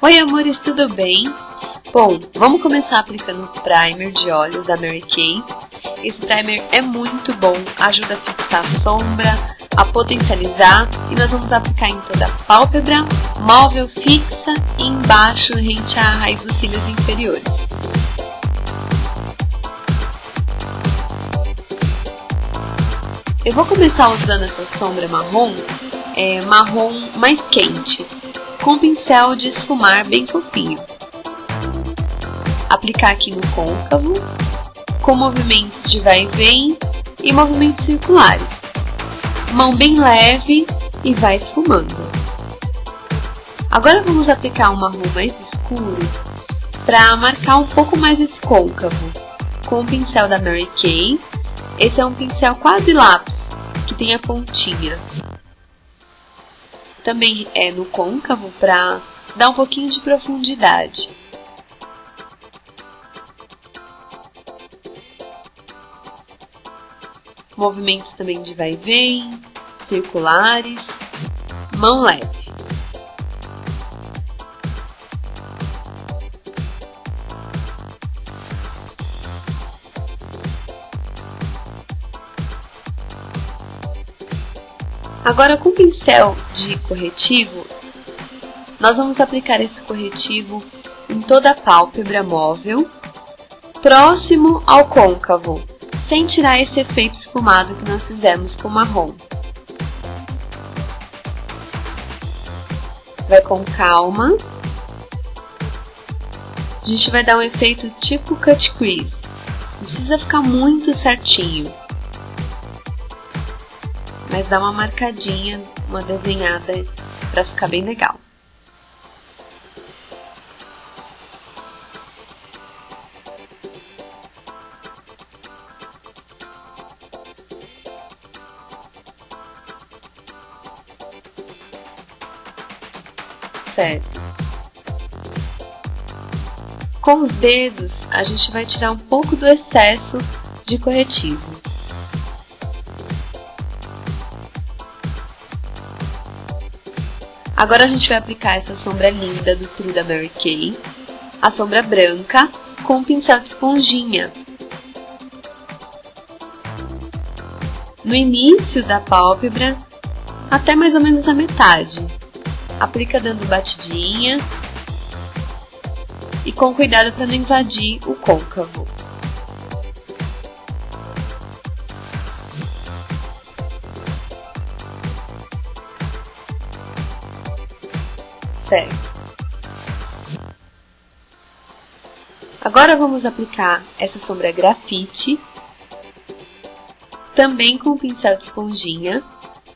Oi amores, tudo bem? Bom, vamos começar aplicando o primer de olhos da Mary Kay. Esse primer é muito bom, ajuda a fixar a sombra, a potencializar e nós vamos aplicar em toda a pálpebra, móvel fixa e embaixo rente à raiz dos cílios inferiores. Eu vou começar usando essa sombra marrom mais quente, com um pincel de esfumar bem fofinho. Aplicar aqui no côncavo, com movimentos de vai e vem e movimentos circulares. Mão bem leve e vai esfumando. Agora vamos aplicar um marrom mais escuro para marcar um pouco mais esse côncavo, com o pincel da Mary Kay. Esse é um pincel quase lápis, que tem a pontinha. Também é no côncavo para dar um pouquinho de profundidade. Movimentos também de vai e vem, circulares, mão leve. Agora, com o pincel de corretivo, nós vamos aplicar esse corretivo em toda a pálpebra móvel, próximo ao côncavo, sem tirar esse efeito esfumado que nós fizemos com o marrom. Vai com calma. A gente vai dar um efeito tipo cut crease. Não precisa ficar muito certinho, mas dá uma marcadinha, uma desenhada para ficar bem legal. Certo. Com os dedos, a gente vai tirar um pouco do excesso de corretivo. Agora a gente vai aplicar essa sombra linda do True da Mary Kay, a sombra branca, com um pincel de esponjinha. No início da pálpebra, até mais ou menos a metade. Aplica dando batidinhas e com cuidado para não invadir o côncavo. Certo. Agora vamos aplicar essa sombra grafite, também com o pincel de esponjinha,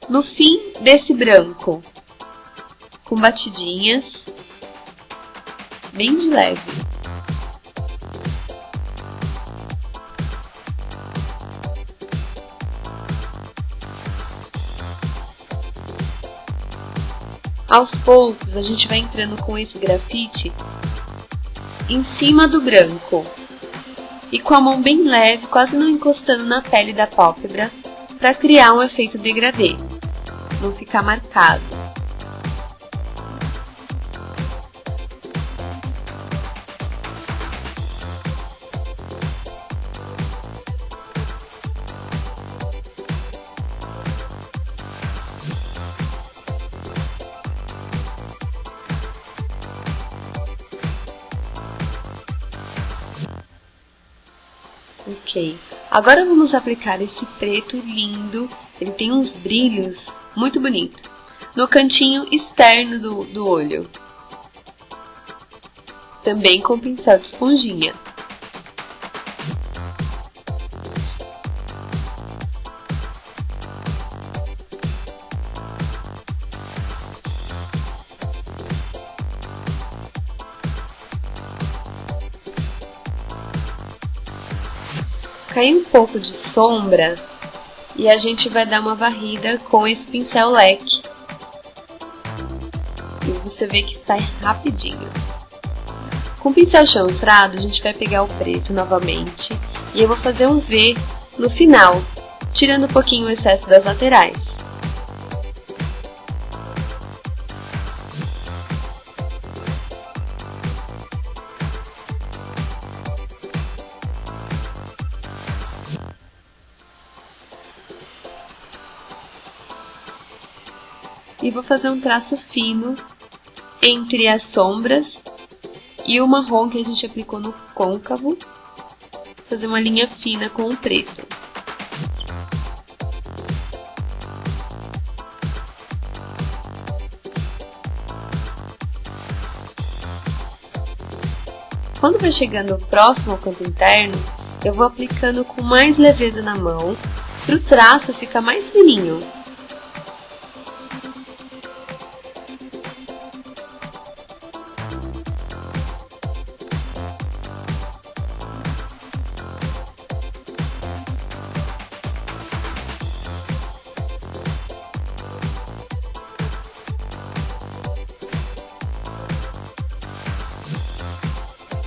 no fim desse branco, com batidinhas, bem de leve. Aos poucos, a gente vai entrando com esse grafite em cima do branco e com a mão bem leve, quase não encostando na pele da pálpebra, para criar um efeito degradê, não ficar marcado. Ok, agora vamos aplicar esse preto lindo, ele tem uns brilhos muito bonitos, no cantinho externo do olho, também com pincel de esponjinha. Cai um pouco de sombra e a gente vai dar uma varrida com esse pincel leque. E você vê que sai rapidinho. Com o pincel chanfrado, a gente vai pegar o preto novamente e eu vou fazer um V no final, tirando um pouquinho o excesso das laterais. e vou fazer um traço fino entre as sombras e o marrom que a gente aplicou no côncavo. Fazer uma linha fina com o preto. Quando vai chegando próximo ao canto interno, eu vou aplicando com mais leveza na mão, para o traço ficar mais fininho.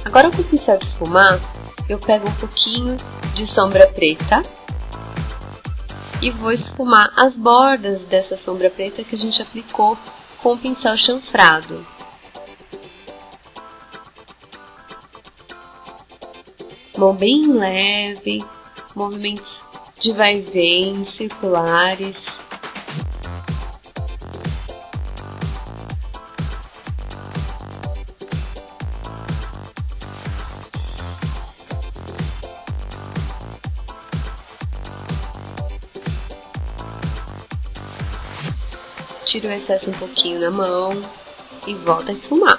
Agora com o pincel de esfumar, eu pego um pouquinho de sombra preta e vou esfumar as bordas dessa sombra preta que a gente aplicou com o pincel chanfrado. Mão bem leve, movimentos de vai e vem, circulares. Tiro o excesso um pouquinho na mão e volto a esfumar.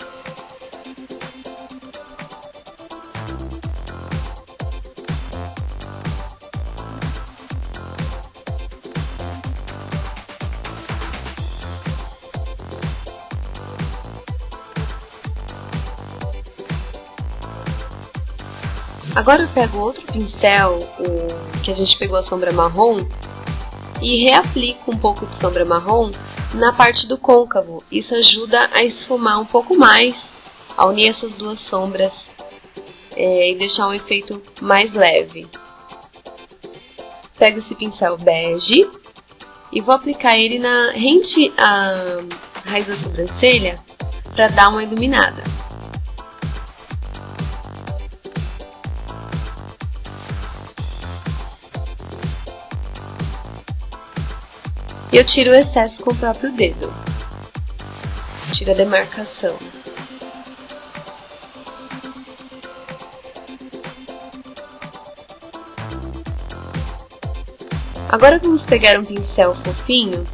Agora eu pego outro pincel, que a gente pegou a sombra marrom, e reaplico um pouco de sombra marrom na parte do côncavo. Isso ajuda a esfumar um pouco mais, a unir essas duas sombras e deixar um efeito mais leve. Pego esse pincel bege e vou aplicar ele rente à raiz da sobrancelha para dar uma iluminada. E eu tiro o excesso com o próprio dedo. Tiro a demarcação. Agora vamos pegar um pincel fofinho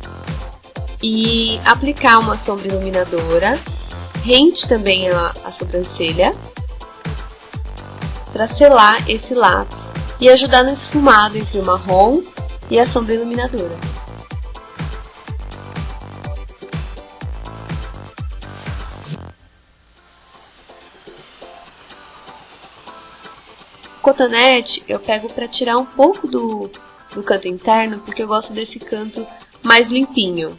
e aplicar uma sombra iluminadora, rente também a sobrancelha, para selar esse lápis e ajudar no esfumado entre o marrom e a sombra iluminadora. O cotonete eu pego para tirar um pouco do canto interno, porque eu gosto desse canto mais limpinho.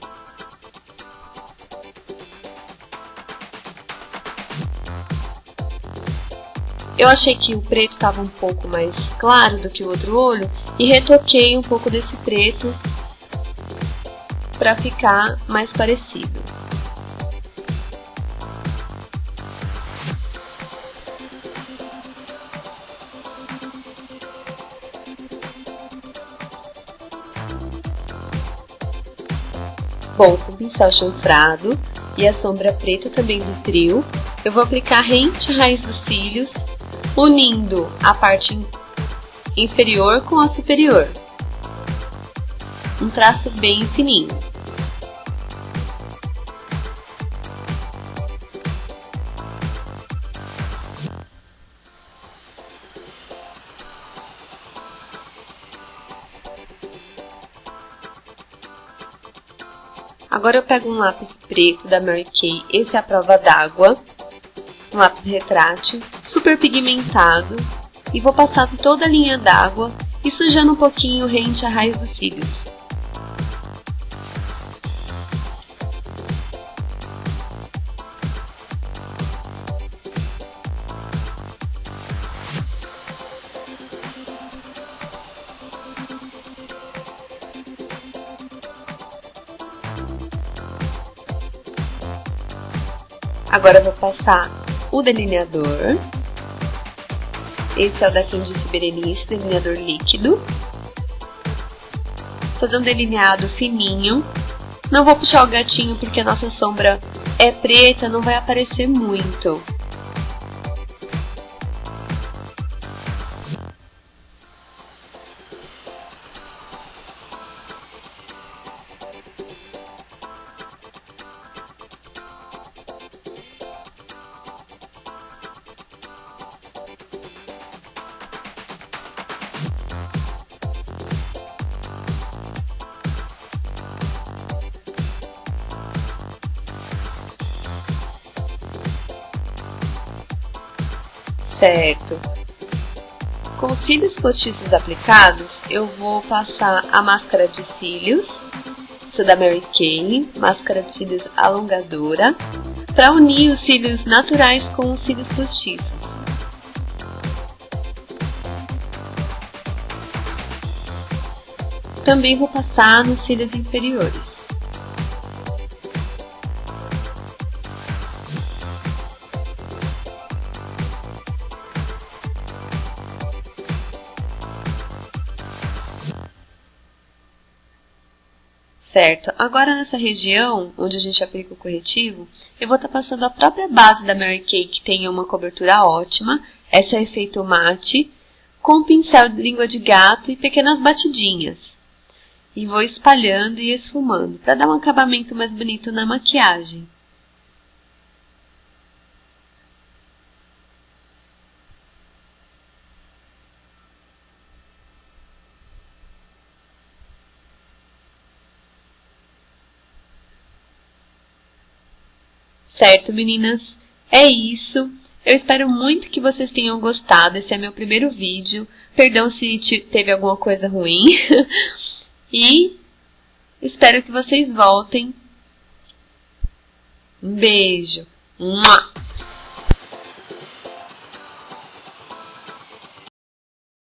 Eu achei que o preto estava um pouco mais claro do que o outro olho e retoquei um pouco desse preto para ficar mais parecido. Bom, com o pincel chanfrado e a sombra preta também do trio, eu vou aplicar rente à raiz dos cílios, unindo a parte inferior com a superior. Um traço bem fininho. Agora eu pego um lápis preto da Mary Kay, esse é a prova d'água, um lápis retrátil, super pigmentado, e vou passar por toda a linha d'água e sujando um pouquinho rente à raiz dos cílios. Agora eu vou passar o delineador. Esse é o da Candice Berenice, delineador líquido. Fazer um delineado fininho Não vou puxar o gatinho porque a nossa sombra é preta, não vai aparecer muito. Certo. Com os cílios postiços aplicados, eu vou passar a máscara de cílios, essa da Mary Kay, máscara de cílios alongadora, para unir os cílios naturais com os cílios postiços. Também vou passar nos cílios inferiores. Certo, agora nessa região onde a gente aplica o corretivo, eu vou estar passando a própria base da Mary Kay, que tem uma cobertura ótima, essa é efeito mate, com um pincel de língua de gato e pequenas batidinhas. E vou espalhando e esfumando, para dar um acabamento mais bonito na maquiagem. Certo, meninas? É isso. Eu espero muito que vocês tenham gostado. Esse é meu primeiro vídeo. Perdão se teve alguma coisa ruim. E espero que vocês voltem. Um beijo. Mua!